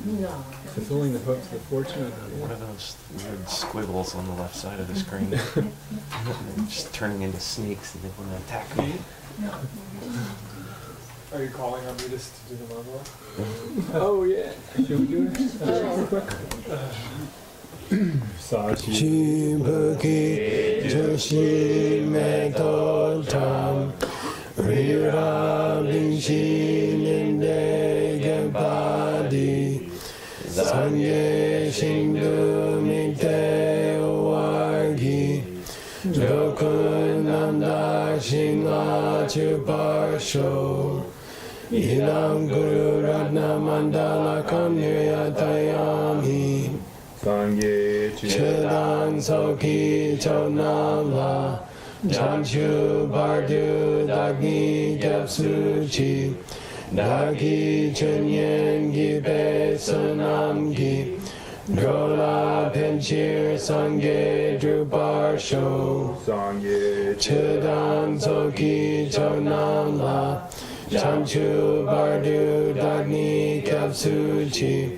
No. Fulfilling the hopes of the fortunate. What are those weird squiggles on the left side of the screen? Just turning into snakes and they want to attack me. Are you calling on me just to do the monologue? Oh yeah. Should we do it? Real quick? Shibuki Joshime Totam Rirabinshi Ninde Gempadi Sangye Shindu Mite Owargi Jokun Namda Shinga Chuparsho Ilam Guru Ratna Mandala Kamyatayami Sangye Chedang Soki Chonamla Chanchu Bardu Dagni Gyapsuchi Dagi Chunyen Gibe Sunamgi Drola Penchir Sangye Druparsho Sangye Chedang Soki Chonamla Chanchu Bardu Dagni Gyapsuchi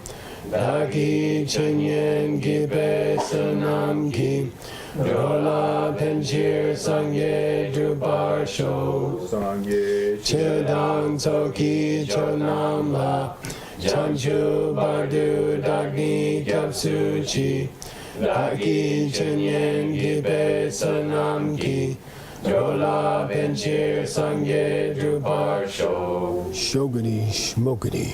Dagi Chunyen Gibe Sunamgi Drola Penchir Sangye Druparsho Sangye Chedang Soki Chonamla Chanchu Bardu Dagni Gyapsuchi Dagi Chunyen Gibe Sunamgi Drola Penchir Sangye Druparsho Shogani Shmokani.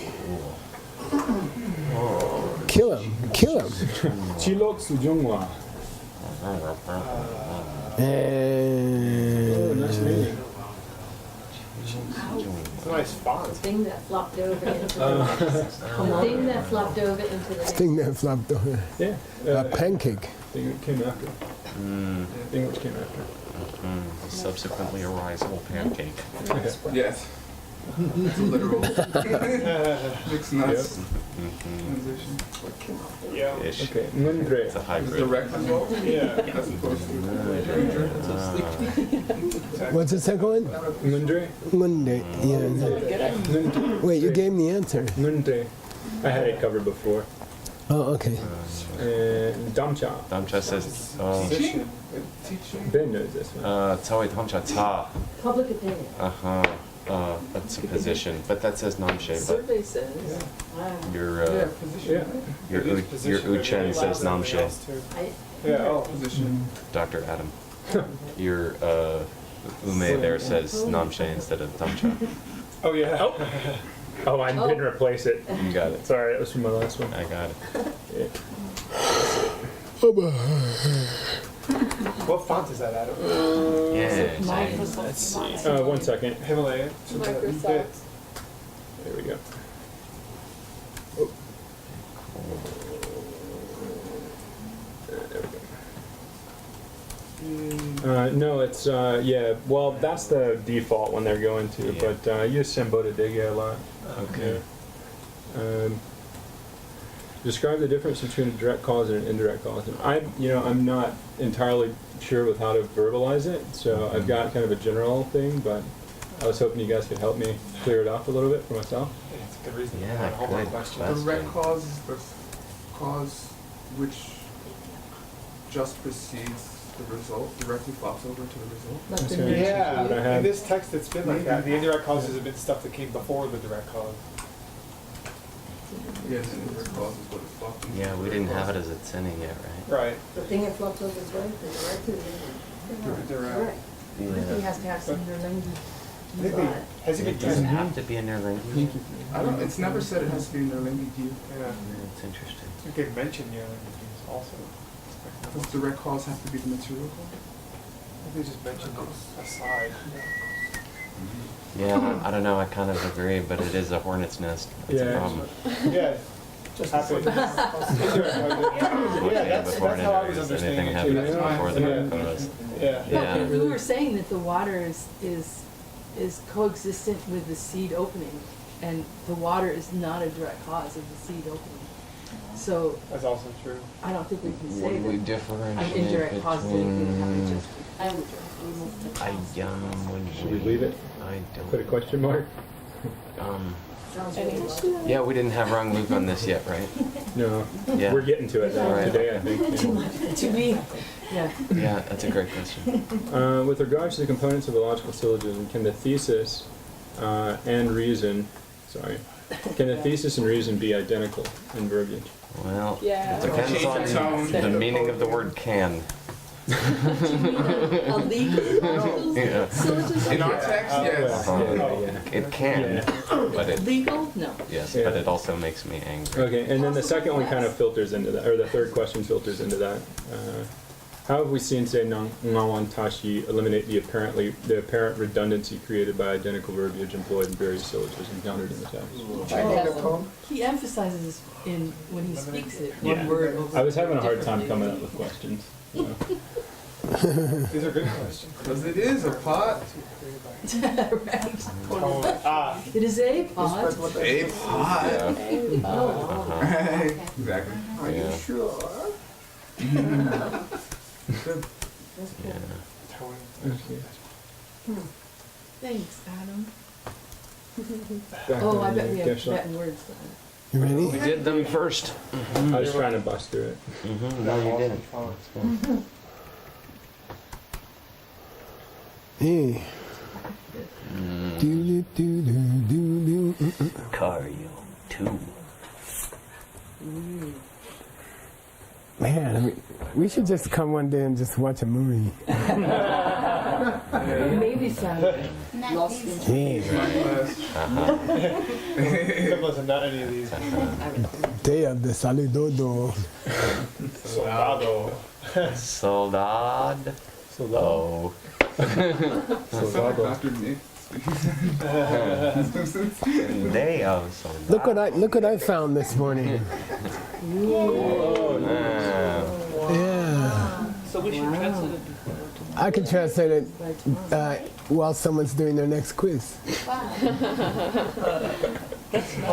Kill him! Kill him! Chilok Sujungwa. Nice name. It's a nice font. The thing that flopped over into the next. The thing that flopped over into the next. Thing that flopped over. Yeah. A pancake. Thing that came after. Thing which came after. Subsequently a risable pancake. Yes. It's literal. Mixed nuts. Transition. Yeah. Ish. Okay. Mundre. It's a It's hybrid. direct as well. Yeah. As opposed to What's the second one? Mundre. Monday. Yeah. Wait, you gave me the answer. Mundre. I had it covered before. Oh, okay. Damcha. Damcha says, teaching. Ben knows this one. Tawai Damcha Ta. Public opinion. That's a position, but that says Namshe. But Survey says. your Yeah. your Uchen says Namshe. Yeah, oh. Position. Dr. Adam. Your Ume there says Namshe instead of Damcha. Oh, yeah. Oh, I didn't replace it. You got it. Sorry, that was from my last one. I got it. What font is that, Adam? Yeah, Microsoft. let's see. 1 second. Himalayan? Microsoft. There we go. No, it's, yeah, well, that's the default one they're going to, Yeah. but I use Sambodadigi a lot. Okay. Yeah. Describe the difference between a direct cause and an indirect cause. And I'm not entirely sure with how to verbalize it, so I've got kind of a general thing, but I was hoping you guys could help me clear it up a little bit for myself. It's a good reason. Yeah, I have a whole lot of good. questions. That's Direct good. cause is the cause which just precedes the result, directly flops over to the result. Like the Okay. new- Yeah, What I in have. this text it's been like that. The indirect causes have been stuff that came before the direct cause. Yes, indirect cause is what is flopping. Yeah, we didn't have it as a tsinning yet, right? Right. The thing that flops over is right, the direct to the Direct. Right. Everything Yeah. has to have some interlinked. I think they, has it It been doesn't tested? have to be in their language. I don't. It's never said it has to be in their language. Yeah. It's interesting. I think they've mentioned your languages also. Does direct cause have to be the material cause? I think they just mentioned it aside. Yeah, I don't know. I kind of agree, but it is a hornet's nest. That's a Yeah. problem. Yeah. Just happened. Yeah, that's before how I was anything understanding it happens too. before the Yeah. direct cause. Yeah. Yeah. But we were saying that the water is coexistent with the seed opening, and the water is not a direct cause of the seed opening. So That's also true. I don't think we can say Would we that an differentiate indirect cause didn't have between? just. I would remove the I cause. Should we leave it? I Put a don't. question mark? Yeah, we didn't have Rangloop on this yet, right? No, Yeah. we're getting to it now Right. today, I think. To me, yeah. Yeah, that's a great question. With regards to the components of a logical syllogism, can the thesis and reason, can the thesis and reason be identical in verbiage? Well, Yeah. it depends on the meaning of the word can. A legal Yeah. syllogism? In our text, yes. It can, but it, Legal? No. yes, Yeah. but it also makes me angry. Okay, and then the second one kind of filters into that, or the third question filters into that. How have we seen say ngawan tashi eliminate the apparent redundancy created by identical verbiage employed in various syllogisms encountered in the text? He emphasizes in when he speaks it Yeah. one word over. I was having a hard time coming up with questions. You know. These are good questions. Because it is a pot. Right. Ah, It is a pod. A pot. Yeah. Right. Exactly. Are Yeah. you sure? Good. Yeah. Okay. Thanks, Adam. Back Oh, on I bet the we have Geshe. Tibetan words. You ready? We did them first. I was trying to bust through it. No, you didn't. Hey. Do, do, do, do, do. Cario 2. Man, I mean, we should just come one day and just watch a movie. Maybe Saturday. Lost in Hey, equivalent to not any of these. day of the Saludodo. Soldado. Soldad. Soldado. Oh. Soldado. After me. Day of Soldad. Look what I found this morning. Yeah. So we should translate it before I can translate it by tomorrow. while someone's doing their next quiz. How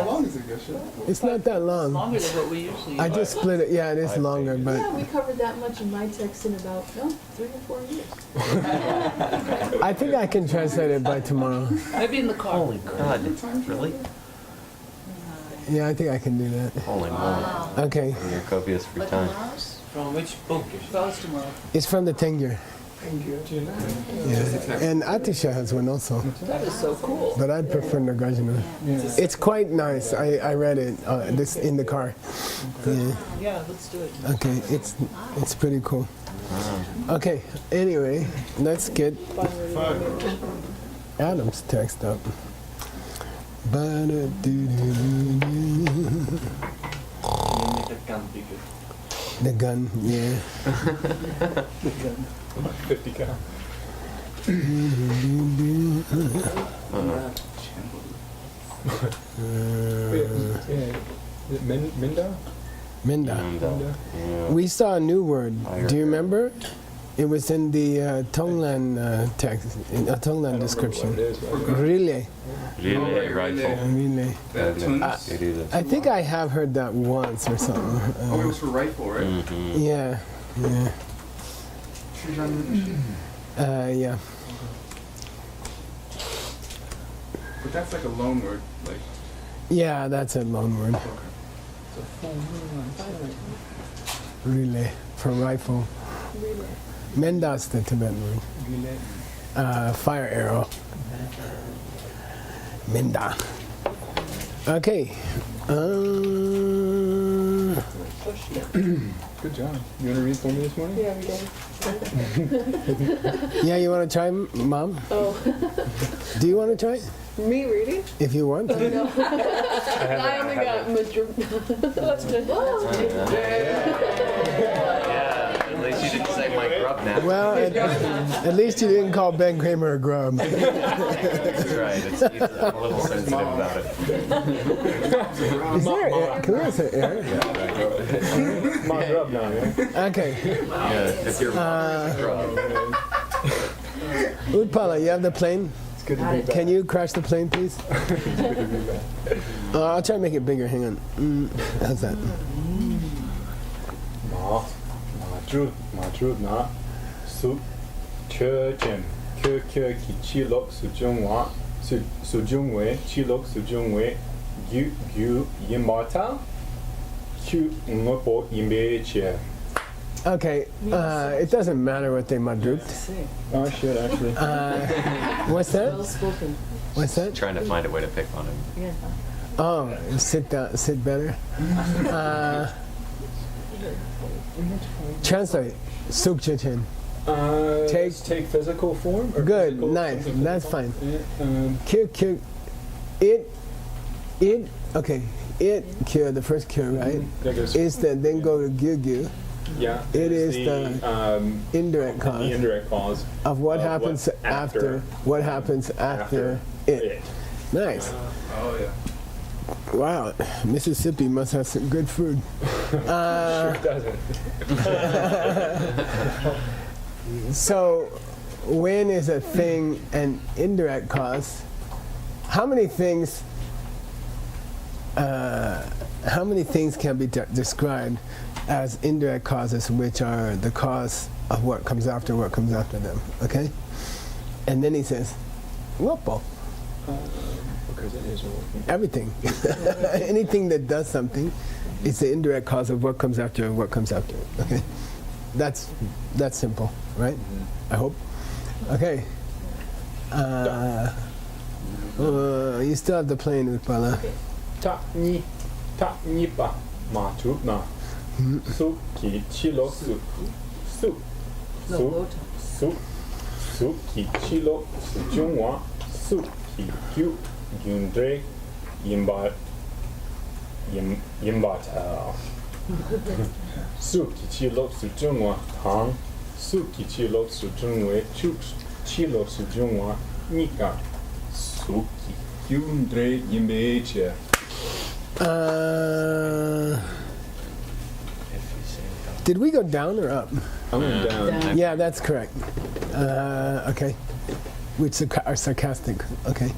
long is it, Geshe? It's not that long. longer than what we usually. I just split it. Yeah, it is longer, Yeah, but we covered that much in my text in about 3 or 4 years. I think I can translate it by tomorrow. Maybe in the car. Holy God. Really? Yeah, I think I can do that. Holy moly. Okay, In your copious free time. From which book? First tomorrow. it's from the Tengyur. Yeah, and Atisha has one also, That is so cool. but I'd prefer Nagarjuna. It's quite nice. I read it this in the car. Yeah. Yeah, let's do it. Okay, it's pretty cool. Okay, anyway, let's get Adam's text up. The gun, yeah. 50 cal. Is it Minda? Minda. Yeah. We saw a new word. Do you remember? It was in the Tonglan text, in a Tonglan description. What it is, right? Relay. Relay rifle. Relay. That tunes? It is. I think I have heard that once or something. Oh, it was for rifle, right? Mm-hmm. Yeah, yeah, yeah. But that's like a loan word. Like, Yeah, that's a loan word. Relay for rifle. Menda's the Tibetan word. Fire arrow. Menda. Okay. Good job. You want to read for me this morning? Yeah, we did. Yeah, you want to try, Mom? Oh, Do you want to try? me reading? If you want. I only got Madrid. That's good. Yeah, at least you didn't say my grub now. Well, at least you didn't call Ben Kramer a grub. That's right. He's a little sensitive about it. Is there air? Can we have some air? My grub now, yeah? Okay. Yeah, if you're grub. Utpala, you have the plane? It's good to be back. Can you crash the plane, please? It's good to be back. I'll try to make it bigger. Hang on. How's that? 마주나 수 처잼 켜켜기 치록 수중와 수중외 치록 수중외 gu yimata q ngopo imbeche. Okay, it doesn't matter what they madruped. Oh, I should actually. What's Well that? spoken. What's that? Trying to find a way to pick on him. Yeah. Oh, sit down, sit better. Translate. Sukchachin. Take physical form. Or Good, physical, nice. something That's physical? fine. Cure. It. Okay. It cure the first cure, right? That goes- Is that then go to gu. Yeah. It is the Indirect cause the indirect cause of what of happens what after. What happens after it. it. Nice. Oh yeah. Wow, Mississippi must have some good food. Sure doesn't. So, when is a thing an indirect cause? How many things can be described as indirect causes, which are the cause of what comes after them? Okay, and then he says, "Whoop." Because it is working. Everything. Anything that does something is the indirect cause of what comes after it. Okay? That's simple, right? I hope. Okay. You still have the plane, Utpala. Ta ni pa ma tu na. Su ki chi lo su. Su. No, Su. go Su. Su ki chi lo su jung wa. Su ki gyu gyun dre yimba ta. Su ki chi lo su jung wa tang. Su ki chi lo su jung we chu chi lo su jung wa nika. Su ki gyun dre yimbe che. Did we go down or up? I went down. Yeah, that's correct. Okay. Which are sarcastic. Okay.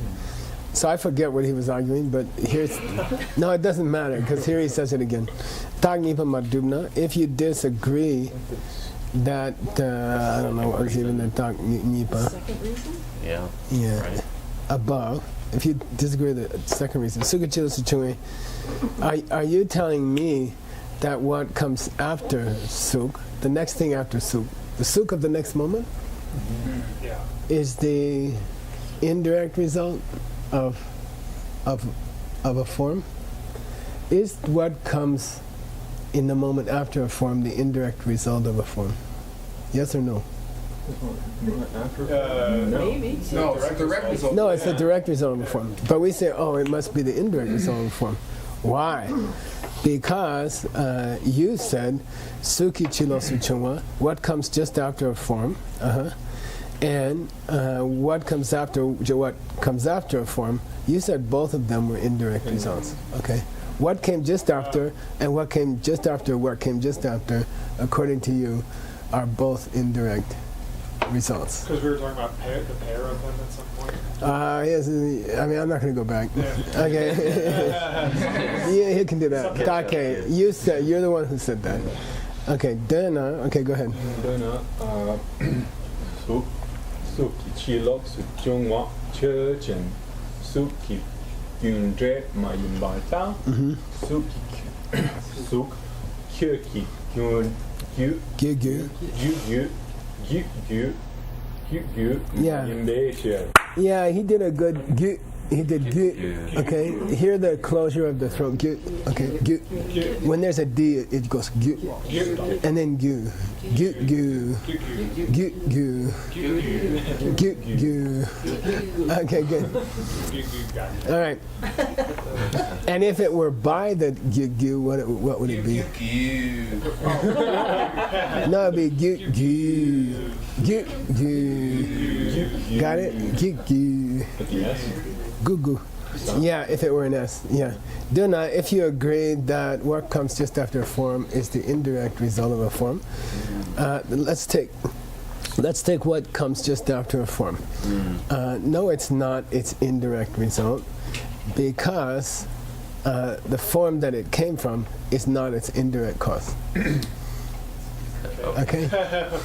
So I forget what he was arguing, but here's... No, it doesn't matter, because here he says it again. Tagnipa madubna, if you disagree that... I don't know what was even the tagnipa. Second reason? Yeah. Yeah. Right. Above. If you disagree with the second reason. Sukachila suchui. Are you telling me that what comes after suk, the next thing after suk, the suk of the next moment, Yeah. is the indirect result of a form? Is what comes in the moment after a form the indirect result of a form? Yes or no? Maybe. No, it's a direct result. No, it's the direct result of a form. But we say, oh, it must be the indirect result of a form. Why? Because you said suki chilo suchungwa, what comes just after a form, and what comes after a form. You said both of them were indirect results. Okay, what came just after and what came just after, according to you, are both indirect results. Because we were talking about the pair of them at some point. Yes, I mean, I'm not going to go back. Yeah. Okay. Yeah, he can do that. Okay, you're the one who said that. Okay, then, okay, go ahead. Su ki chi lo su jung wa che chen. Su ki gyun dre ma yin ba ta. Su ki gyun gyu Yeah. yin be che. Yeah, he did a good he did good. Okay, hear the closure of the throat. Good. Okay, good. When there's a D, it goes good, and then good, good, good, good, good, good, good. Okay, good. All right. And if it were by the good, what would it be? No, it'd be good, good, good, good. Got it? Good, good. Yes. Goo. Yeah, if it were an S. Yeah. Duna, if you agree that what comes just after a form is the indirect result of a form, let's take what comes just after a form. No, it's not its indirect result, because the form that it came from is not its indirect cause. Okay?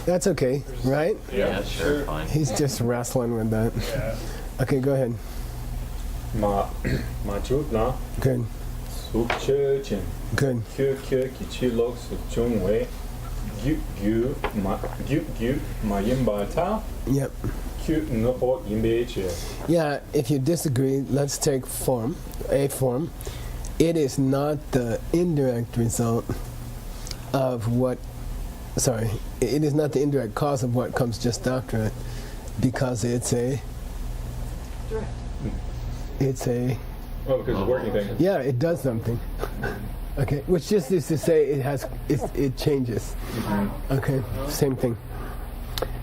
That's okay, right? Yeah, sure, fine. He's just wrestling with that. Yeah. Okay, go ahead. Ma chut na. Good. Suk che chin. Good. Kyu ki chi lok su chung wei. Gyu ma yimba ta. Yep. Kyu no po yimbe che. Yeah, if you disagree, let's take form, a form. It is not the indirect result of what, sorry, it is not the indirect cause of what comes just after it, because it's a, Direct. Oh, because the working thing. yeah, it does something. Okay, which just is to say it changes. Okay, same thing.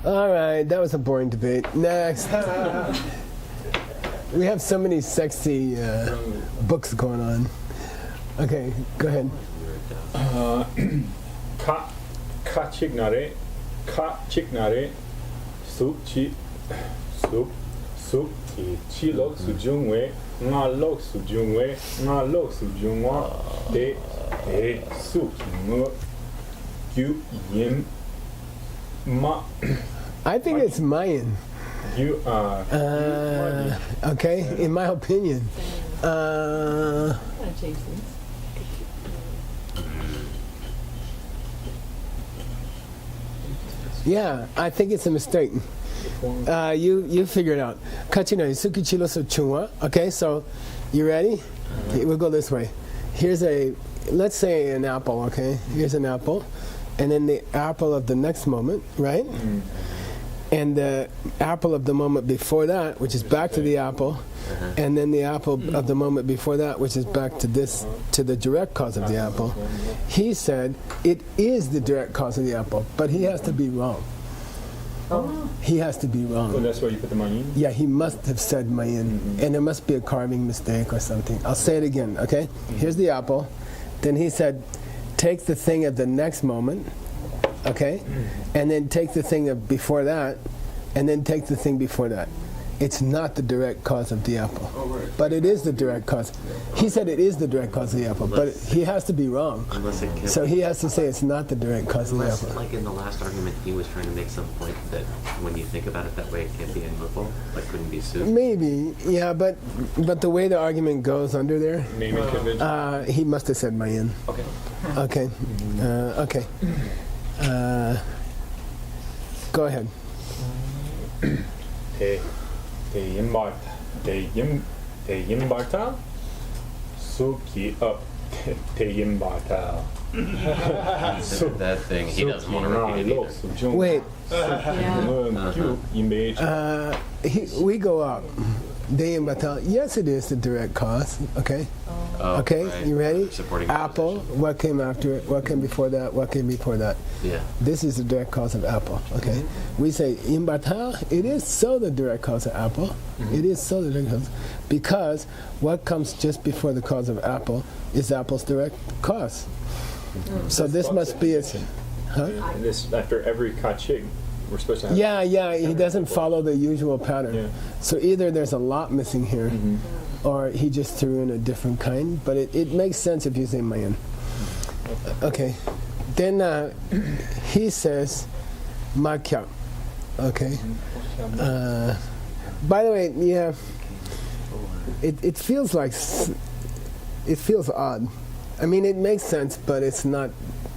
All right, that was a boring debate. Next. We have so many sexy books going on. Okay, go ahead. Ka chignare sup ki chi lok su jung wei nga lok su jung wei nga lok su jung wa de su ki ngo gyu yin ma. I think it's Mayan. You Okay, in my opinion. I'm gonna change things. Yeah, I think it's a mistake. You figure it out. Kachino Isuki Chilo so chunwa. Okay, so you ready? We'll go this way. Here's let's say an apple, okay? Here's an apple. And then the apple of the next moment, right? And the apple of the moment before that, which is back to the apple, and then the apple of the moment before that, which is back to to the direct cause of the apple. He said it is the direct cause of the apple, but he has to be wrong. He has to be Oh, wrong. that's why you put the money in? Yeah, he must have said mayin, and there must be a carving mistake or something. I'll say it again, okay? Here's the apple. Then he said, take the thing of the next moment, okay? And then take the thing of before that, and then take the thing before that. It's not the direct cause of the apple. Oh, right. But it is the direct cause. He said it is the direct cause of the apple, but he has to be wrong. Unless it can't. So he has to say it's not the direct cause of the Unless, apple. like in the last argument, he was trying to make some point that when you think about it that way, it can't be immovable, like couldn't be soup. Maybe, yeah, but the way the argument goes under there, Naming convention. he must have said mayin. Okay. Okay. Okay. Go ahead. Te yimbarta suki up te yimbarta. That thing, he doesn't want to repeat it either. Wait. We go up. Dayin batal. Yes, it is the direct cause. Okay. Oh, Okay. right. You ready? Supporting Apple. proposition. What came after it? What came before that? What came before that? Yeah. This is the direct cause of apple. Okay. We say imbatal. It is so the direct cause of apple. It is so the direct cause because what comes just before the cause of apple is apple's direct cause. So this must be its. Huh? And this after every kachig, we're supposed to have. Yeah, he doesn't follow the usual pattern. Yeah. So either there's a lot missing here, or he just threw in a different kind, but it makes sense if you say mayan. Okay. Then he says makya. Okay. By the way, yeah, it feels like, it feels odd. I mean, it makes sense, but it's not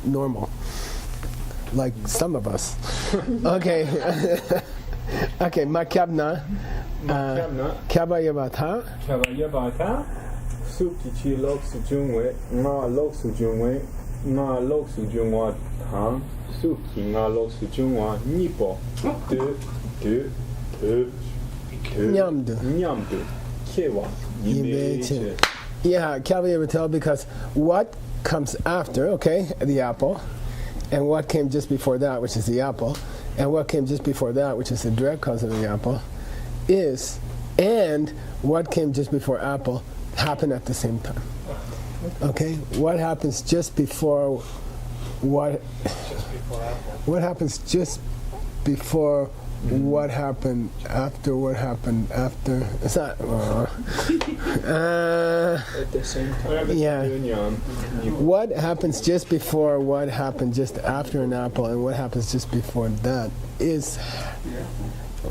normal. Like some of us. Okay. Okay, makyabna. Kyabayabata. Kabayabata suki chi lok su jungwe nga lok su jungwe nga lok su jungwa tang suki nga lok su jungwa nipo de nyamdu kewa yimbe. Yeah, Kyabayabata, because what comes after, okay, the apple, and what came just before that, which is the apple, and what came just before that, which is the direct cause of the apple, is, and what came just before apple happen at the same time. Okay? What happens just before what? Just before apple. What happens just before what happened after what happened after? It's not. At the same time. Yeah. What happens just before what happened just after an apple, and what happens just before that is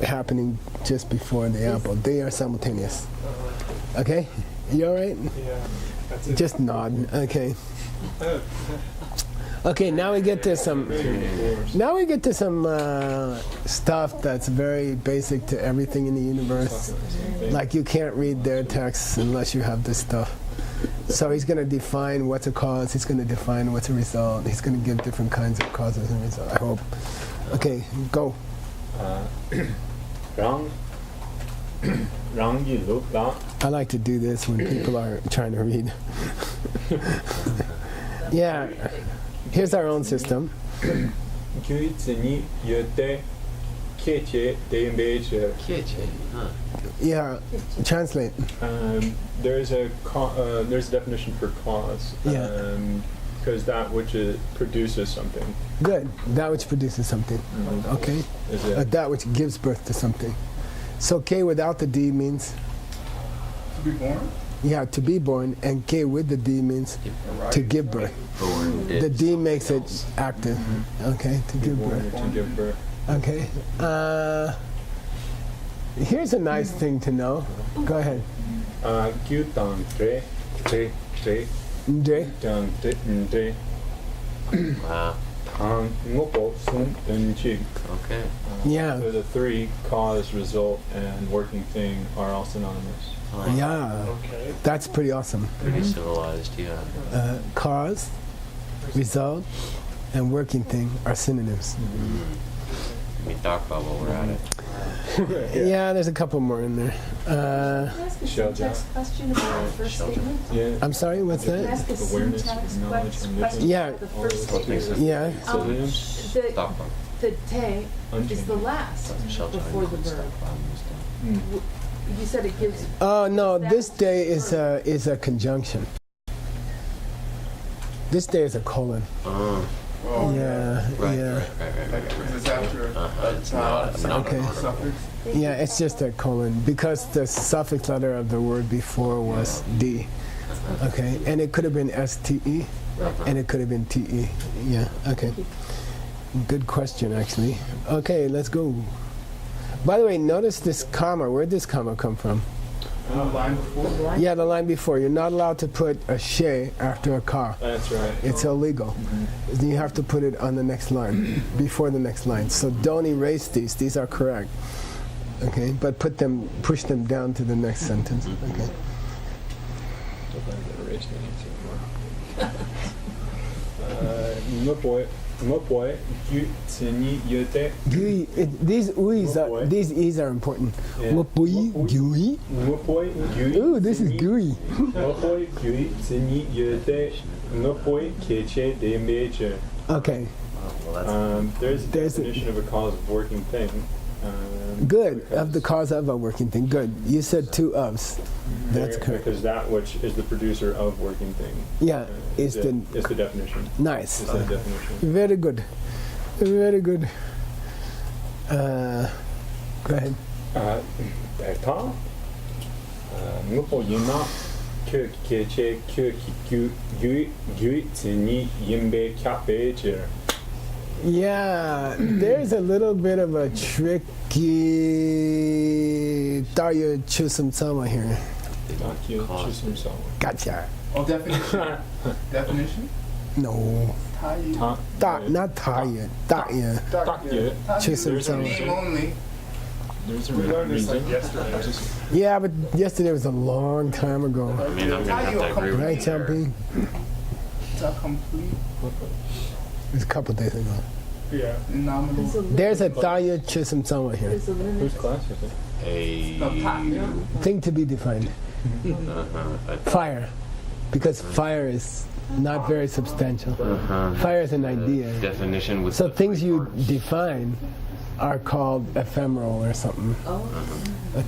happening just before the apple. They are simultaneous. Okay, you all right? Yeah, that's it. Just nod. Okay. Okay, now we get to some. Now we get to some stuff that's very basic to everything in the universe. Like you can't read their texts unless you have this stuff. So he's going to define what's a cause. He's going to define what's a result. He's going to give different kinds of causes and results. I hope. Okay, go. I like to do this when people are trying to read. Yeah. Here's our own system. Yeah, translate. There's a definition for cause. Yeah. Because that which produces something. Good. That which produces something. Okay. Is it? That which gives birth to something. So K without the D means? To be born? Yeah, to be born, and K with the D means to give birth. The D makes it active. Okay, to give birth. To give birth. Okay. Here's a nice thing to know. Go ahead. Ndre. Wow. Okay. Yeah. So the three, cause, result, and working thing, are all synonymous. Yeah. Okay. That's pretty awesome. Pretty civilized, yeah. Cause, result, and working thing are synonyms. Let me talk about while we're at it. Yeah, there's a couple more in there. Can I ask a Shell syntax question about the first statement? Yeah. I'm sorry, what's Can I that? ask a Awareness, syntax knowledge, question Yeah. about the first statement? Yeah. Synonyms? The Stockholm. te is the last before the verb. You said it gives. Oh no, this day is a conjunction. This day is a colon. Oh, Oh, Yeah, right, yeah, right. Because it's after It's not. Okay. suffix. yeah. It's just a colon because the suffix letter of the word before was D. Okay, and it could have been STE, and it could have been TE. Yeah. Okay. Good question, actually. Okay, let's go. By the way, notice this comma. Where'd this comma come from? Line before. Yeah, the line before. You're not allowed to put a she after a ka. That's right. It's illegal. You have to put it on the next line, before the next line. So don't erase these. These are correct. Okay, but push them down to the next sentence. Okay. These e's are important. Gooey. Ooh, this is gooey. Okay. There's a There's a- definition of a cause of working thing. Good. Of the cause of a working thing. Good. You said two ofs. That's correct. Because that which is the producer of working thing. Yeah, Is it's the the definition. nice. Is the definition. Very good. Very good. Go ahead. Data. Ngupo yina kyo keche kyo gyu tsini yimbe kyape jir. Yeah, there's a little bit of a tricky Darya Chusum Sama here. Dakyo chisum sawa. Gotcha. Oh, definition. Definition? No. Tayu. Not Darya. Darya Dakyo. Chusum There's a Sama. Name only. There's a We learned this reason. like yesterday. Yeah, but yesterday was a long time ago. I mean, I'm gonna have to agree with Right, you there. Champi? It's a complete It was a couple days ago. Yeah. nominal. There's a Darya Chusum Sama here. There's a limit. Whose class is it? Hey. No, ta. Thing to be defined. Fire. Because fire is not very substantial. Fire is an idea. Definition with So the things three you parts. define are called ephemeral or something.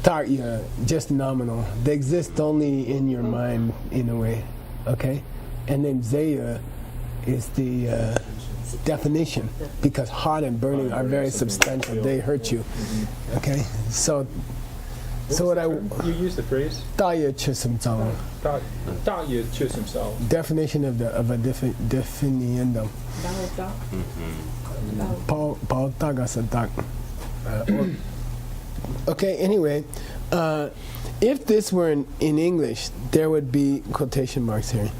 Tarya, just nominal. They exist only in your mind in a way. Okay? And then Zaya is the definition because hot and burning are very substantial. They hurt you. Okay? So what I You use the phrase Tarya Chisum Zama. Dakyo chisum sawa. Definition of a definiendum. Paul Tagasadak. Okay, anyway, If this were in English, there would be quotation marks here.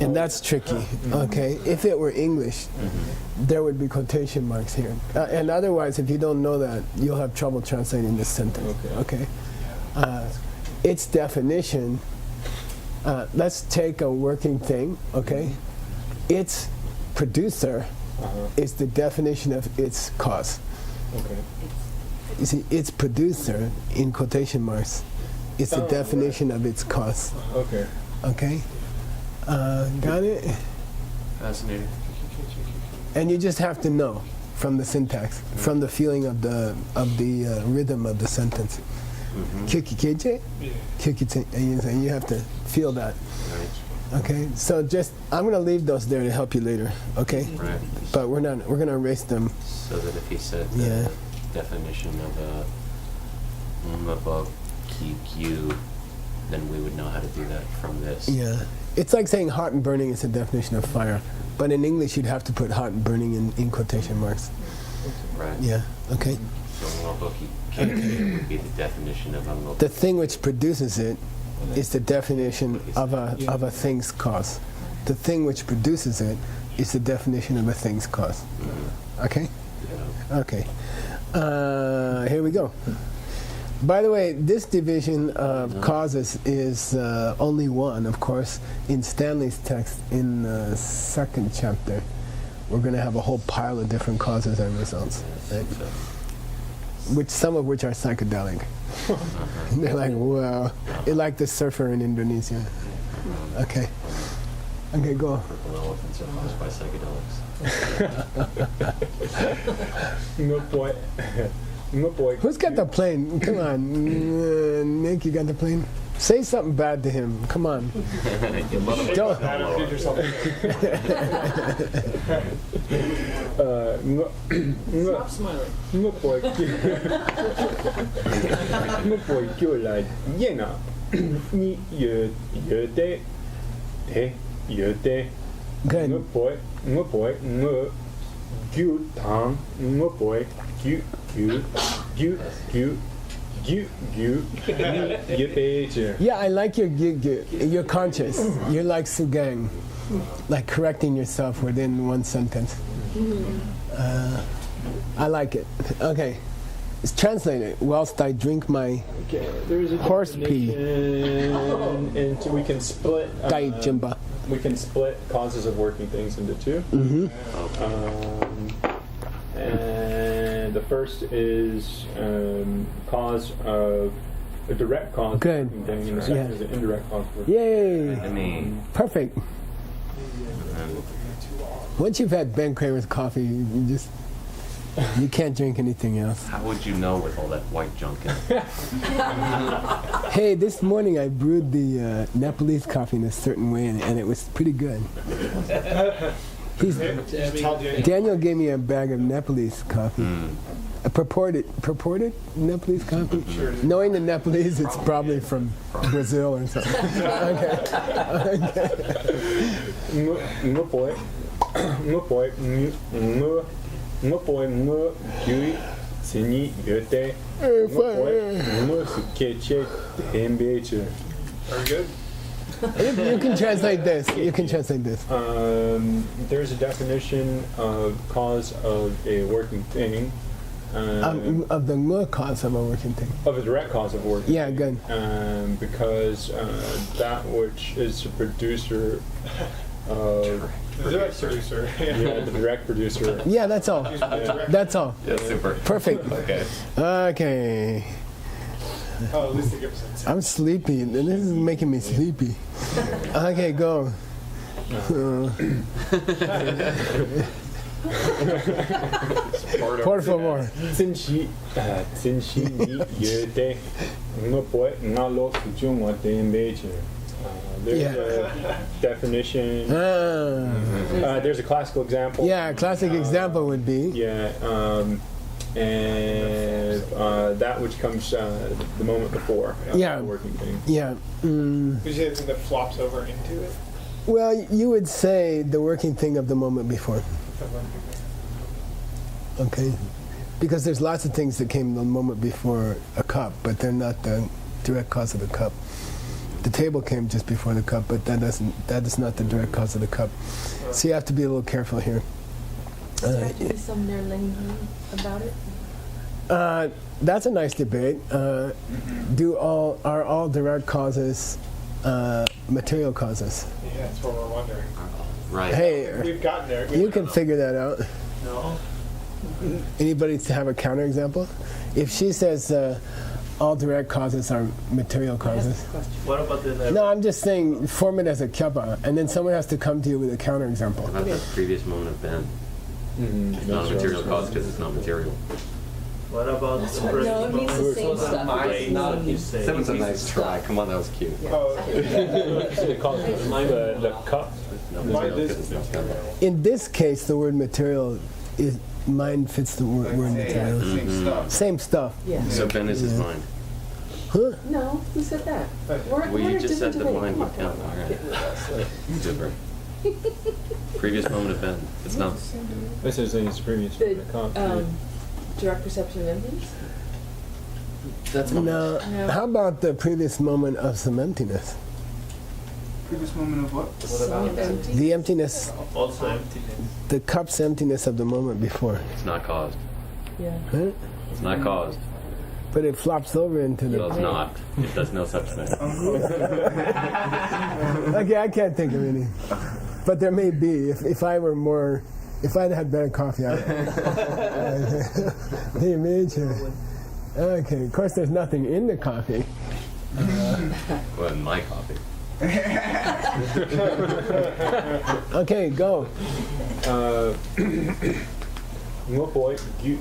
And that's tricky, okay? If it were English, there would be quotation marks here. And otherwise, if you don't know that, you'll have trouble translating this sentence, okay? Its definition, let's take a working thing, okay? Its producer is the definition of its cause. Okay. You see, its producer, in quotation marks, is the definition of its cause. Okay. Okay? Got it? Fascinating. And you just have to know from the syntax, from the feeling of the rhythm of the sentence. Kyukikeje? Kyukite. And you have to feel that. Okay? So just, I'm going to leave those there to help you later, okay? Right. But we're going to erase them. So that if he said the definition of a mbabokikyu, then we would know how to do that from this. Yeah. It's like saying hot and burning is the definition of fire. But in English, you'd have to put hot and burning in quotation marks. Right. Yeah, okay? So mbabokikyu would be the definition of a The thing which produces it is the definition of a thing's cause. The thing which produces it is the definition of a thing's cause. Okay? Okay. Here we go. By the way, this division of causes is only one, of course. In Stanley's text, in the second chapter, we're going to have a whole pile of different causes and results, right? Some of which are psychedelic. They're like, wow. It's like the surfer in Indonesia. Okay. Okay, go. Purple elephants are caused by psychedelics. No boy. No boy. Who's got the plane? Come on. Nick, you got the plane? Say something bad to him. Come on. Don't. Stop smiling. No boy. No boy. Kêu là yên à. Ni nhớ de. De. Nhớ de. Good. No boy. No boy. No. Kêu thang. No boy. Kêu. Yeah, I like your gig. You're conscious. You're like Sugang, like correcting yourself within one sentence. I like it. Okay, let's translate it. Whilst I drink my horse pee. And we can split. Gai Jimba. We can split causes of working things into two. And the first is cause of a direct cause Good. of working thing, and the second is an indirect cause of working. Yay! I mean, Perfect. Once you've had Ben Kramer's coffee, you can't drink anything else. how would you know with all that white junk in it? Hey, this morning I brewed the Nepalese coffee in a certain way, and it was pretty good. Daniel gave me a bag of Nepalese coffee. A purported Nepalese coffee. Knowing the Nepalese, it's probably from Brazil or something. Okay. No boy. No boy. No boy. No Gui. Sini yote. No boy. No sukeche. Tembeche. Are we good? You can translate this. You can translate this. There's a definition of cause of a working thing. Of the more cause of a working thing. Of a direct cause of working. Yeah, good. Because that which is the producer of... The direct producer. Yeah, the direct producer. Yeah, that's all. That's all. Yeah, super. Perfect. Okay. Oh, at least they give us a sense. I'm sleepy. This is making me sleepy. Okay, go. Por favor. Zinshi ni yete. No boy, na lo sujung wa tembeche. There's a definition. There's a classical example. Yeah, a classic example would be. Yeah, and that which comes the moment before. Yeah. The working thing. Yeah. Would you say the thing that flops over into it? Well, you would say the working thing of the moment before. Okay. Because there's lots of things that came the moment before a cup, but they're not the direct cause of the cup. The table came just before the cup, but that is not the direct cause of the cup. So you have to be a little careful here. Does there have to be some nerlingyi about it? That's a nice debate. Are all direct causes material causes? Yeah, that's what we're wondering. Right. Hey, We've gotten there. you can figure that out. No. Anybody to have a counterexample? If she says all direct causes are material causes. What about the No, I'm just saying form it as a kyapa, and then someone has to come to you with a counterexample. What about the previous moment of Ben? It's not a material cause because it's not material. What about the No, it means the same stuff. That was a nice try. Come on, that was cute. Oh, They call it the cup. mind is Because it's not material. In this case, the word material is mind fits the word material. Same stuff. Same stuff. Yeah. So Ben is his mind. Huh? No, who said that? Well, you just said the mind would count. All right. Super. Previous moment of Ben. It's not. This is the previous. The cup. direct perception of emptiness? That's not. No. No. How about the previous moment of some emptiness? Previous moment of what? Empty? The emptiness, also emptiness? the cup's emptiness of the moment before. It's not caused. Yeah. Huh? It's not caused. But it flops over into It the. does not. It does no such thing. Okay, I can't think of any. But there may be. If I were more. If I'd had better coffee, the image. Okay, of course, there's nothing in the coffee. Well, in my coffee. Okay, go. No boy, you.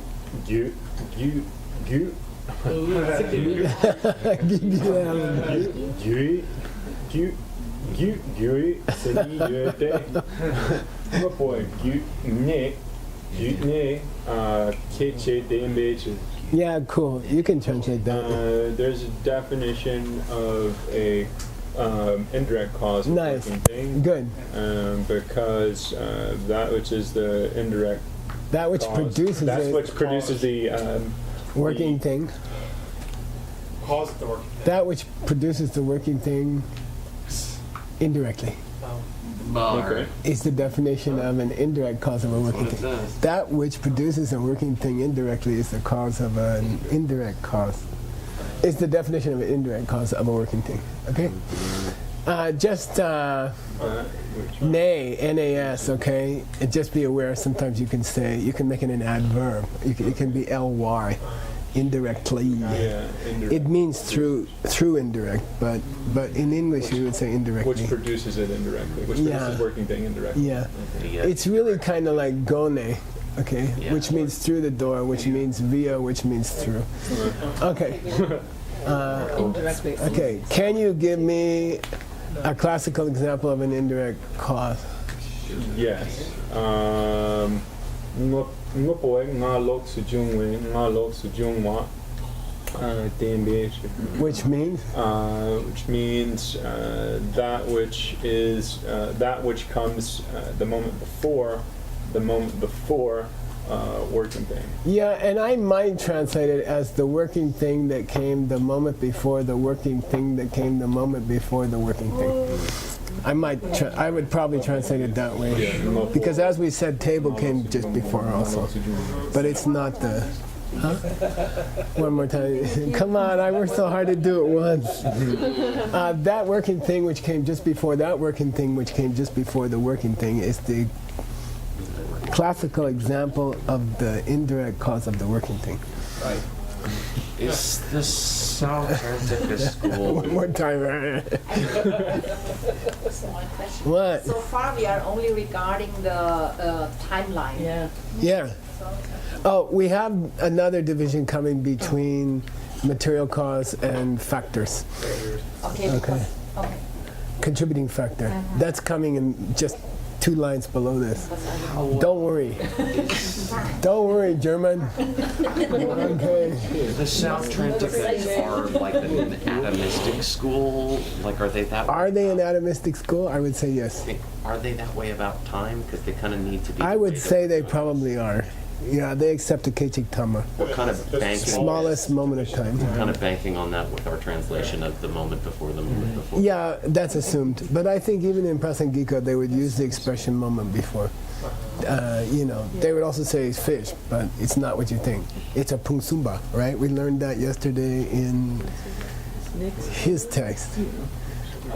Yeah, cool. You can translate that. There's a definition of a indirect cause of Nice. working thing. Good. Because that which is the indirect That which cause, produces that's it, what produces the working thing. cause of the working thing. That which produces the working thing indirectly okay. is the definition of an indirect cause of a working That's what it thing. says. That which produces a working thing indirectly is the cause of an indirect cause. It's the definition of an indirect cause of a working thing. Okay? Nay, N-A-S, okay? And just be aware, sometimes you can make it an adverb. It can be L-Y, indirectly. Yeah, indirect. It means through indirect, but in English you would say indirectly. Which produces it indirectly, which Yeah. produces working thing indirectly. Yeah. Yeah. It's really kind of like gone, okay? Yeah. Which means through the door, which means via, which means through. Okay. Indirectly. Okay. Can you give me a classical example of an indirect cause? Yes. Ngopoe nga lok sujungwe nga lok sujungwa Which means? which means that which is that which comes the moment before working thing. Yeah, and I might translate it as the working thing that came the moment before the working thing that came the moment before the working thing. I would probably translate it that way. Because as we said, table came just before also. But it's not the... Huh? One more time. Come on, I worked so hard to do it once. That working thing which came just before that working thing which came just before the working thing is the classical example of the indirect cause of the working thing. Right. Is the South Antarctica school? One more time. So one question. What? So far, we are only regarding the timeline. Yeah. Yeah. Oh, we have another division coming between material cause and factors. Okay. Okay. Because, okay. Contributing factor. That's coming in just 2 lines below this. Don't worry. Don't worry, German. Okay. The South Antarctica are like an atomistic school. Like, are they that? Are they an atomistic school? I would say yes. Are they that way about time? Because they kind of need to be. I would say they probably are. Yeah, they accept the Kechik Tama. What kind of banking? Smallest moment of time. What kind of banking on that with our translation of the moment before the moment before? Yeah, that's assumed. But I think even in Prasangika, they would use the expression moment before. They would also say fish, but it's not what you think. It's a pungsumba, right? We learned that yesterday in his text.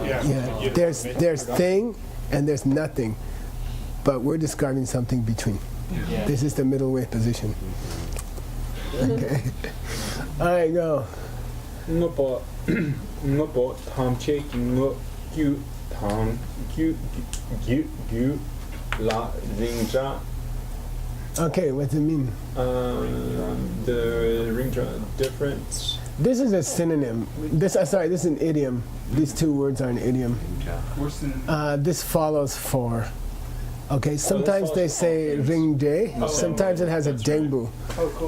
Yeah, there's thing and there's nothing, but we're describing something between. This is the middle way position. Okay. All right, go. Ngopo tamche ngo gyu tam gyu la ringja. Okay, what's it mean? The ringja difference. This is a synonym. This is an idiom. These two words are an idiom. This follows for. Okay, sometimes they say ring de, sometimes it has a dengbu,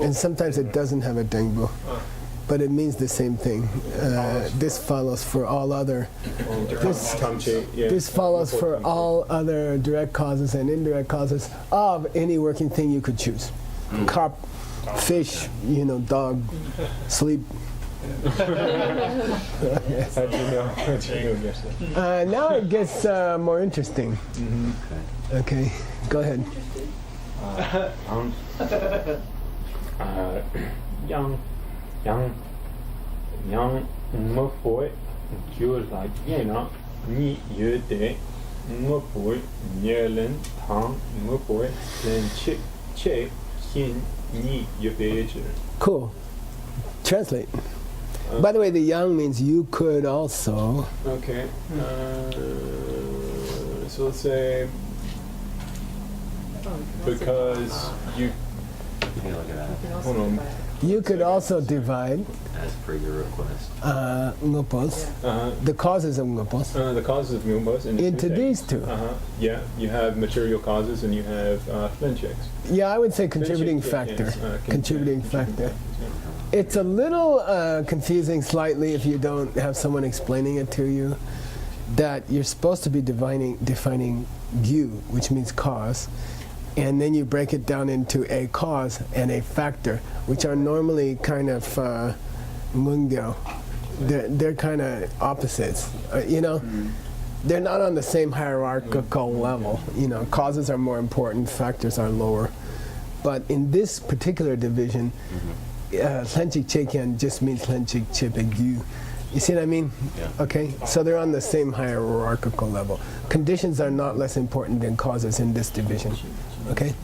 and sometimes it doesn't have a dengbu, but it means the same thing. This follows for all other. This follows for all other direct causes and indirect causes of any working thing you could choose. Carp, fish, dog, sleep. How'd you know? Now it gets more interesting. Okay, go ahead. Yang ngopoi kyu la yena ni yede ngopoi nyelen tang ngopoi len che hin ni yede. Cool. Translate. By the way, the yang means you could also. Okay. So let's say because you. Hold on. You could also divide. As per your request. Ngopos. The causes of ngopos. The causes of ngopos into these two. Yeah, you have material causes and you have flinchicks. Yeah, I would say contributing factor. Contributing factor. It's a little confusing slightly if you don't have someone explaining it to you, that you're supposed to be defining gyu, which means cause, and then you break it down into a cause and a factor, which are normally kind of mungyo. They're kind of opposites, They're not on the same hierarchical level. Causes are more important, factors are lower. But in this particular division, Hlenchik Chekian just means Hlenchik Chipik Gyu. You see what I mean? Yeah. Okay, so they're on the same hierarchical level. Conditions are not less important than causes in this division. Okay?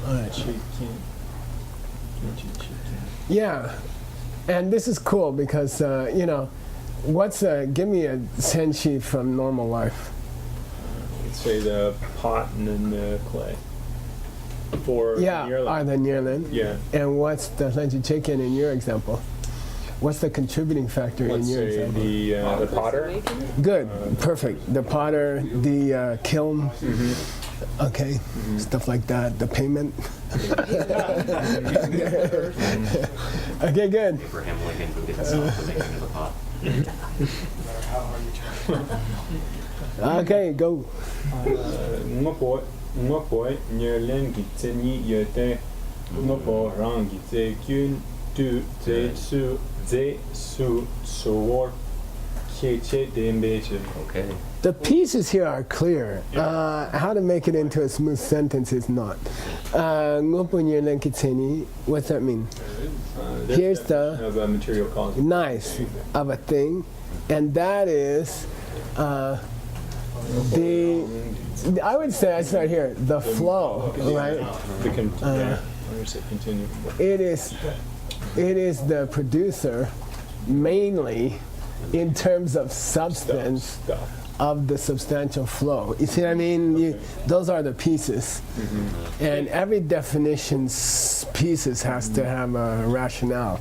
All right. Yeah, and this is cool because, give me a senshi from normal life. Let's say the pot and then the clay. For the Nirlan. Yeah. And what's the Hlenchik Chekian in your example? What's the contributing factor in your example? The potter. Good, perfect. The potter, the kiln, okay, stuff like that. The payment. Okay, good. Abraham Lincoln who didn't stop the making of the pot. Okay, go. Ngopoi nyerlen gitseni yote ngopo rang gitse kyun tu ze su sowor keche dembeche. Okay. The pieces here are clear. How to make it into a smooth sentence is not. Ngopo nyerlen gitseni, what's that mean? Here's the of a material cause. Nice of a thing, and that is I would say I start here. The flow, right? It is the producer, mainly in terms of substance of the substantial flow. You see what I mean? Those are the pieces, and every definition's pieces has to have a rationale.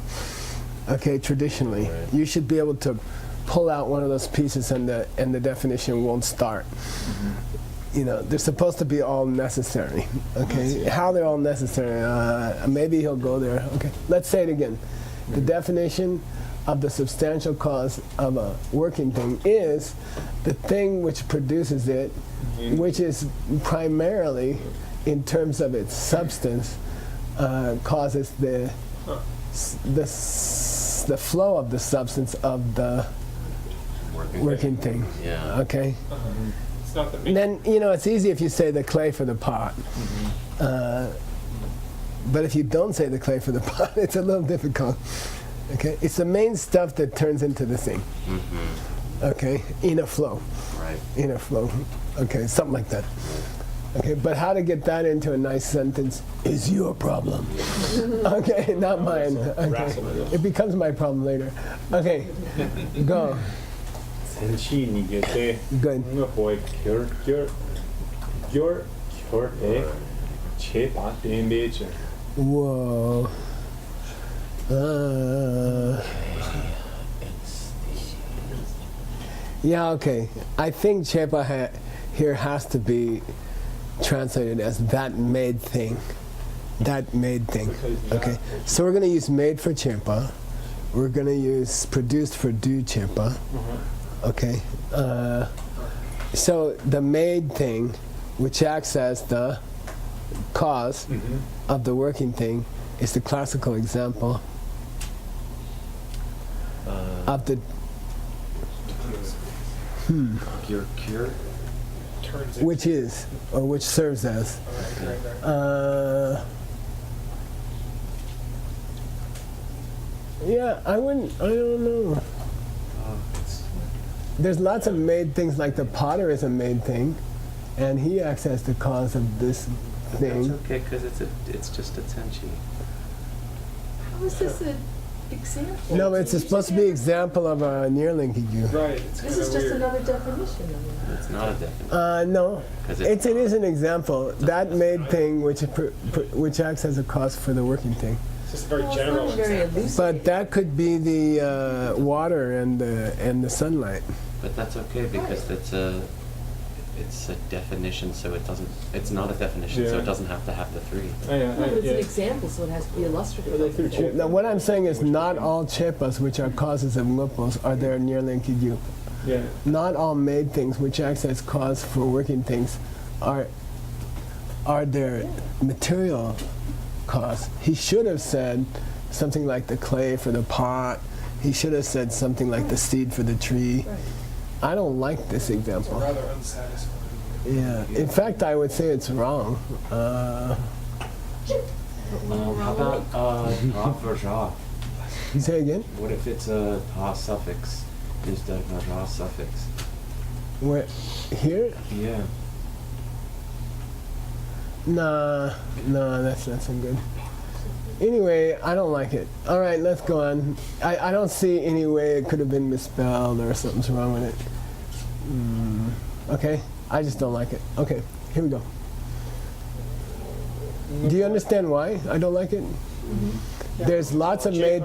Okay, traditionally, you should be able to pull out one of those pieces and the definition won't start. They're supposed to be all necessary. Okay, how they're all necessary, maybe he'll go there. Okay, let's say it again. The definition of the substantial cause of a working thing is the thing which produces it, which is primarily, in terms of its substance, causes the flow of the substance of the working thing. Yeah. Okay. It's not the main. And then it's easy if you say the clay for the pot. But if you don't say the clay for the pot, it's a little difficult. Okay, it's the main stuff that turns into the thing. Okay, in a flow. Right. In a flow. Okay, something like that. Okay, but how to get that into a nice sentence is your problem. Okay, not mine. Okay, it becomes my problem later. Okay, go. Good. Whoa. Yeah, okay. I think chepa here has to be translated as that made thing. That made thing. Okay. So we're going to use made for chepa. We're going to use produced for do chepa. Okay. So the made thing, which acts as the cause of the working thing, is the classical example of the Cure. Turns which is or which serves as. Yeah, I don't know. There's lots of made things, like the potter is a made thing, and he acts as the cause of this That's thing. okay, because it's just a tenchi. How is this an example? No, it's supposed to be example of a near linkage. Right. It's This kind is of just weird. another definition of it. It's not a definition. No, 'Cause it is an example. That made thing which acts as a cause for the working thing. It's just a very Well, general it's not very example. elusive. But that could be the water and the sunlight. But that's okay because it's a definition, so it's not a definition, so Yeah. it doesn't have to have the three. No, but it's an example, so it has to be illustrative. Now, what I'm saying is not all chepas, which are causes of lupos, are there near linkage. Yeah. Not all made things, which acts as cause for working things, are their material cause. He should have said something like the clay for the pot. He should have said something like the seed for the tree. Right. I don't like this It's example. rather unsatisfying. Yeah. In fact, I would say it's wrong. How about ta for ja? Say again. What if it's a ta suffix instead of a ja suffix? Where? Here? Yeah. Nah, that's not so good. Anyway, I don't like it. All right, let's go on. I don't see any way it could have been misspelled or something's wrong with it. Okay, I just don't like it. Okay, here we go. Do you understand why I don't like it? There's lots of made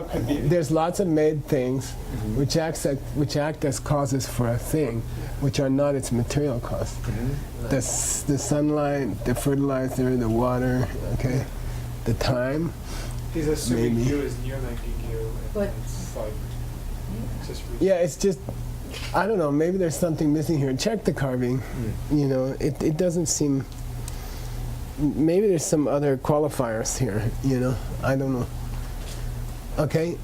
things which act as causes for a thing, which are not its material cause. The sunlight, the fertilizer, the water, okay, the time. He's assuming Maybe. you is near linking you. But- it's like just Yeah, it's just, I don't know, maybe there's something missing here. Check the carving. It doesn't seem, maybe there's some other qualifiers here, I don't know. Okay,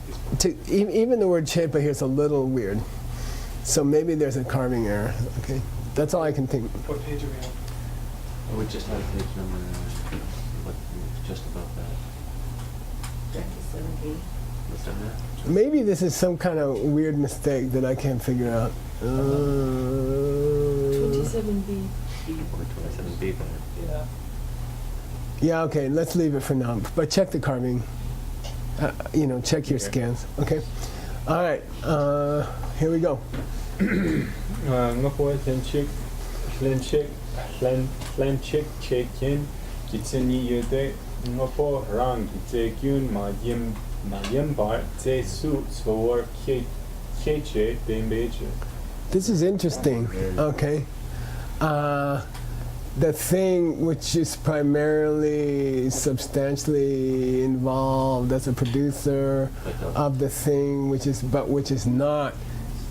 even the word chepa here is a little weird. So maybe there's a carving error, okay? That's all I can think. What page are we on? We just had page number, just about that. What's on that? Maybe this is some kind of weird mistake that I can't figure out. 27B. Or 27B better. Yeah. Yeah, okay, let's leave it for now. But check the carving. Check your scans, okay? All right, here we go. Ngapo tenchik, flenchik, chekin, kitsini yode, ngapo rang kitsekyun ma yem bar tse su swor keche bembeche. This is interesting, okay? The thing which is primarily substantially involved as a producer of the thing which is not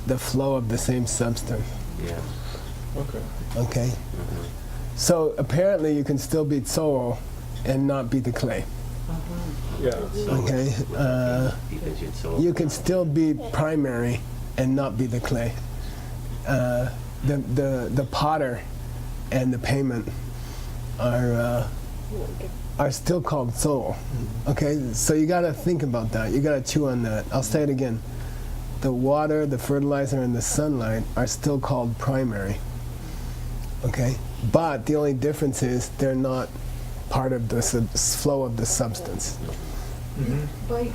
the flow of the same substance. Yeah. Okay? So apparently you can still be Tsoro and not be the clay. Yeah. Okay, Because you'd so you can still be primary and not be the clay. The potter and the payment are still called soul. Okay, so you gotta think about that. You gotta chew on that. I'll say it again. The water, the fertilizer, and the sunlight are still called primary. Okay, but the only difference is they're not part of the flow of the substance. By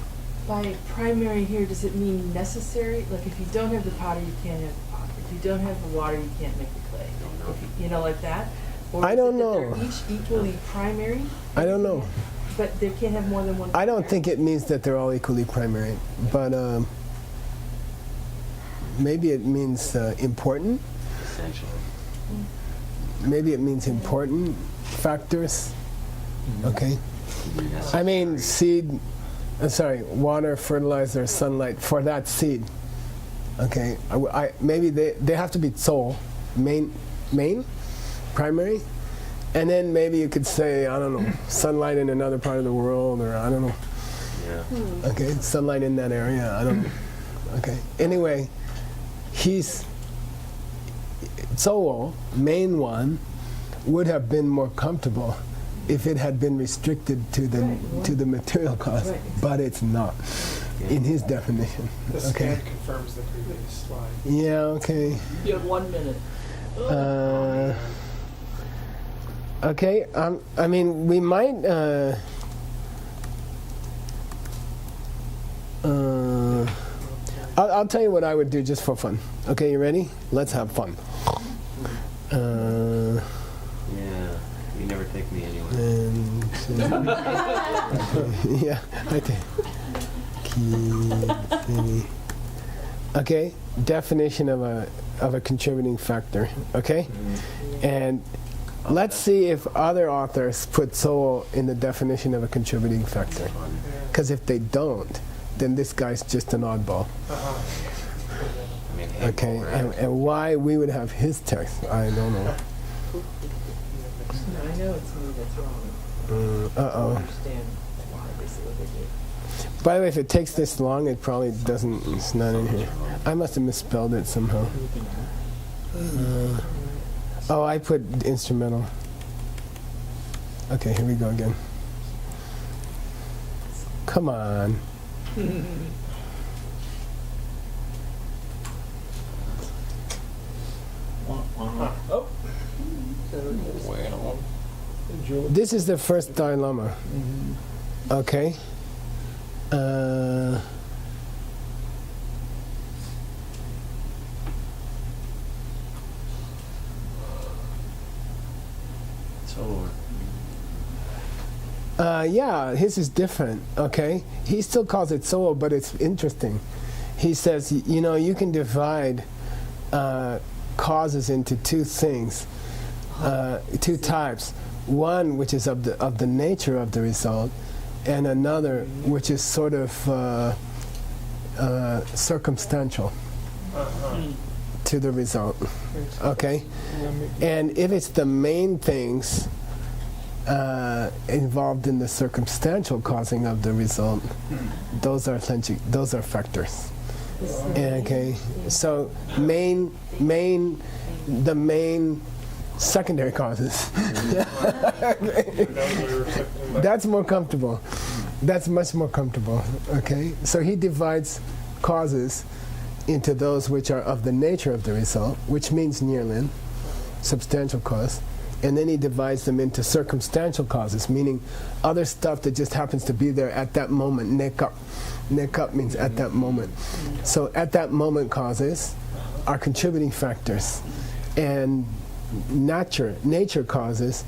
primary here, does it mean necessary? Like if you don't have the powder, you can't have the powder. If you don't have the water, you can't make the clay. If you know, like that? Or I is don't it that know. they're each equally primary? I don't know. But they can't have more than one. I don't think it means that they're all equally primary, but maybe it means important. essentially. Maybe it means important factors. Okay. I mean, water, fertilizer, sunlight for that seed. Okay. Maybe they have to be soul, main, primary, and then maybe you could say, I don't know, sunlight in another part of the world, or I don't know. Yeah. Okay, sunlight in that area. I don't know. Okay. Anyway, he's soul, main one, would have been more comfortable if it had been restricted to the material cause, but it's not in his definition. The Okay. scan confirms the previous slide. Yeah. Okay. You have 1 minute. Okay. I mean, we might. I'll tell you what I would do just for fun. Okay, you ready? Let's have fun. Yeah. You never take me anywhere. Yeah, I think. Okay, definition of a contributing factor. Okay, and let's see if other authors put soul in the definition of a contributing factor. Because if they don't, then this guy's just an oddball. I mean, hey, Okay, and why we would have his text, I don't know. No, I know it's me that's wrong. I Uh-oh. understand why they say what they do. By the way, if it takes this long, it probably doesn't, it's not in here. I must have misspelled it somehow. Oh, I put instrumental. Okay, here we go again. Come on. Oh. This is the first dilemma. Okay. So, Yeah, his is different, okay? He still calls it soul, but it's interesting. He says, you know, you can divide causes into two things, two types. One which is of the nature of the result, and another which is sort of circumstantial to the result, okay? And if it's the main things involved in the circumstantial causing of the result, those are factors. Okay, so the main secondary causes. That's more comfortable. That's much more comfortable. Okay, so he divides causes into those which are of the nature of the result, which means nearlin, substantial cause, and then he divides them into circumstantial causes, meaning other stuff that just happens to be there at that moment. Nekap. Nekap means at that moment. So at that moment causes are contributing factors, and nature causes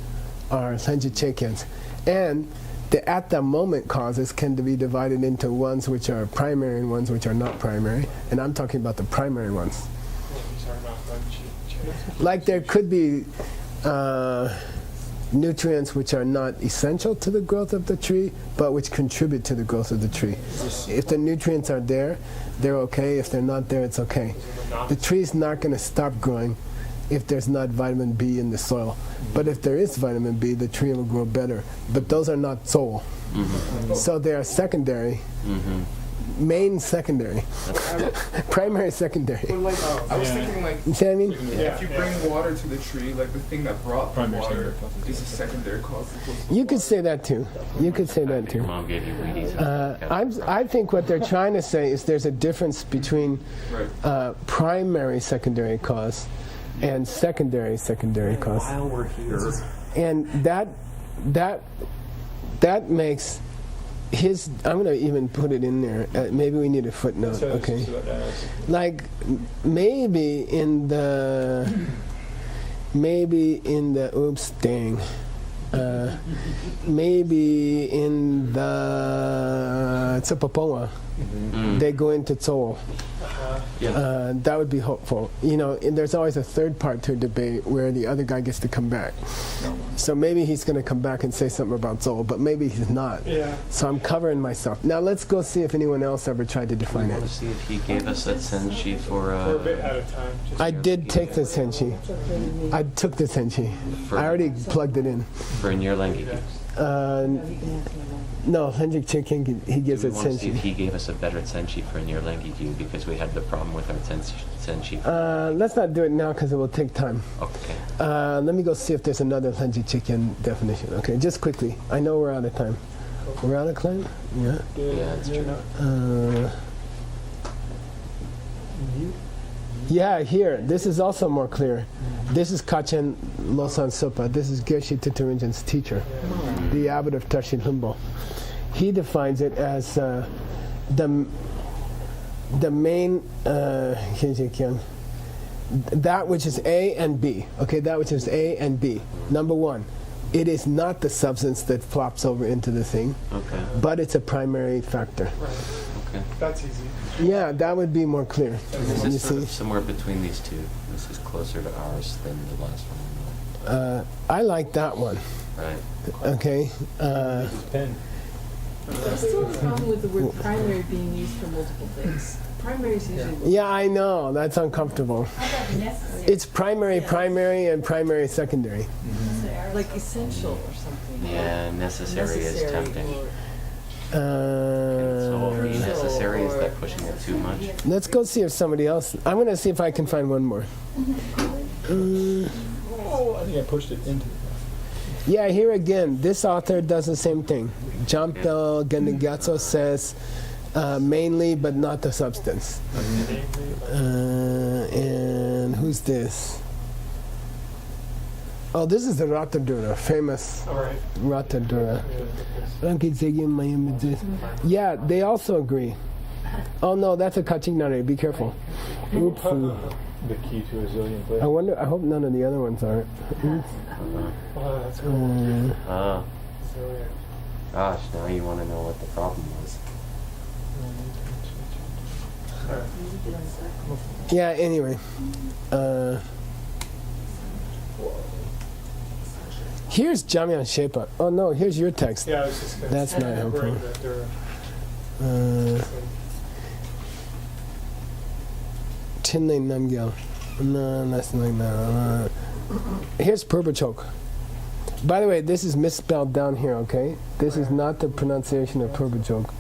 are senjichekens. And the at that moment causes can be divided into ones which are primary and ones which are not primary. And I'm talking about the primary ones. Like there could be nutrients which are not essential to the growth of the tree, but which contribute to the growth of the tree. If the nutrients are there, they're okay. If they're not there, it's okay. The tree's not going to stop growing if there's not vitamin B in the soil. But if there is vitamin B, the tree will grow better. But those are not soul. So they are secondary. Main, secondary. Primary, secondary. But like, I was thinking like, You see what I mean? if you bring water to the tree, like the thing that brought the water is a secondary cause. You could say that too. You could say that Your too. mom gave you Wheaties. I think what they're trying to say is there's a difference between primary, secondary cause and secondary cause. While we're here, And that makes his, I'm going to even put it in there. Maybe we need a footnote, okay? Like maybe in the maybe in Tsupapoa, they go into Tso. That would be hopeful. You know, and there's always a third part to a debate where the other guy gets to come back. So maybe he's going to come back and say something about Tso, but maybe he's not. Yeah. So I'm covering myself. Now let's go see if anyone else ever tried to I define want it. to see if he gave us that senshi for We're a bit out of time. Just I did take the senshi. I took the senshi. I already plugged it in. for Nirlangi. No, Hendrik Chicken, he gives Do it we want to see if senshi. he gave us a better senshi for Nirlangi because we had the problem with our senshi. Let's not do it now because it will take time. Okay. Let me go see if there's another Hendrik Chicken definition. Okay, just quickly. I know we're out of time. We're out of time? Yeah. Yeah, that's true. Yeah, here. This is also more clear. This is Kachen Losan Sopa. This is Geshe Titarinjan's teacher, the abbot of Tashin Humbo. He defines it as the main that which is A and B. Okay, that which is A and B. Number one, it is not the substance that flops over into the thing, but it's a primary factor. Okay. That's easy. Yeah, that would be more clear. This You is sort see? of somewhere between these two. This is closer to ours than the last one. I like that one. Right. Okay. Pen. I still have a problem with the word primary being used for multiple things. Primary is usually Yeah, I know. That's uncomfortable. It's primary, and primary, secondary. like essential or something. Yeah, necessary is tempting. Uh, So necessary, is that pushing it too much? let's go see if somebody else. I'm going to see if I can find one more. Oh, I think I pushed it into. Yeah, here again, this author does the same thing. Jampel Gendigatso says mainly, but not the substance. And who's this? Oh, this is the Ratadura, famous All right. Ratadura. Yeah, they also agree. Oh no, that's a Kachinare, be careful. Oops. The key to a zillion I places. wonder, I hope none of the other ones are. Oh, that's cool. Ah, So, yeah. gosh, now you want to know what the problem was. Yeah, anyway. Here's Jamyan Shepa. Oh no, here's your text. Yeah, I was just gonna That's say, not helpful. right, that they're- Chinlay Namgyal. No, that's not that. Here's Purbachok. By the way, this is misspelled down here, okay? This is not the pronunciation of Purbachok.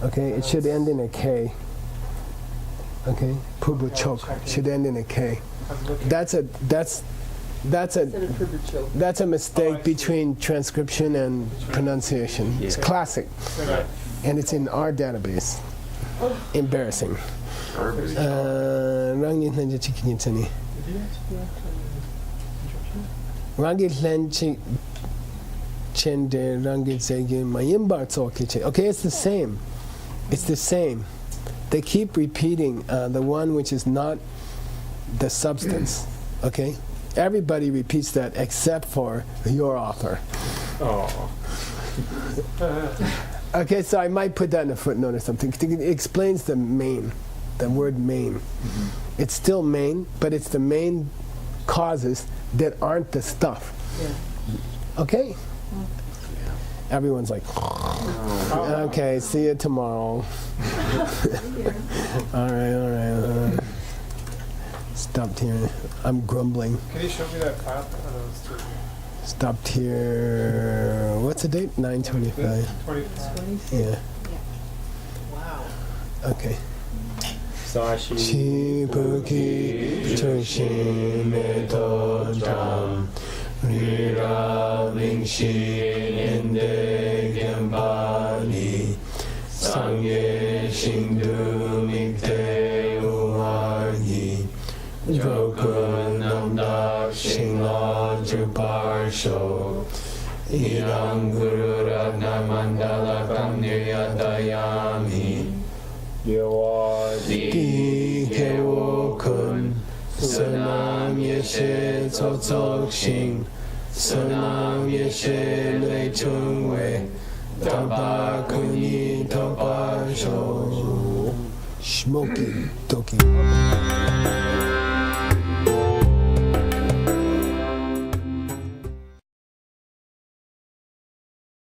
Okay, it should end in a K. Okay, Purbachok should end in a K. I'm looking. That's a Instead of Purbachok. that's a Oh, I mistake see. between transcription and pronunciation. It's Yeah. classic, Okay. and it's in our database. Embarrassing. Garbage. Rangi Hlenja Chikin Chani. Rangi Hlenja Chende Rangi Zegi Mayimbar Tsokiche. Okay, it's the same. It's the same. They keep repeating the one which is not the substance. Okay? Everybody repeats that except for your author. Oh. Okay, so I might put that in a footnote or something. It explains the main, the word main. It's still main, but it's the main causes that aren't the stuff. Okay? Everyone's like, okay, see you tomorrow. All right. stopped here. I'm grumbling. Can you show me that file? Oh, no, it's too. Stopped here. What's the date? 9/25. 25. Yeah. Wow. Okay. Sashi. Chibuki Choshin Metojam Rira Vingshin Ende Gambani Sangye Shindu Mikte Uharni Jokun Namdak Shingla Juparsho Irang Guru Ratna Mandala Kamniyatayami Di Kewo Kun Sunam Yeshe Tsotsok Shing Sunam Yeshe Lei Chung Wei Taba Kuni Taba Sho Smoky Toki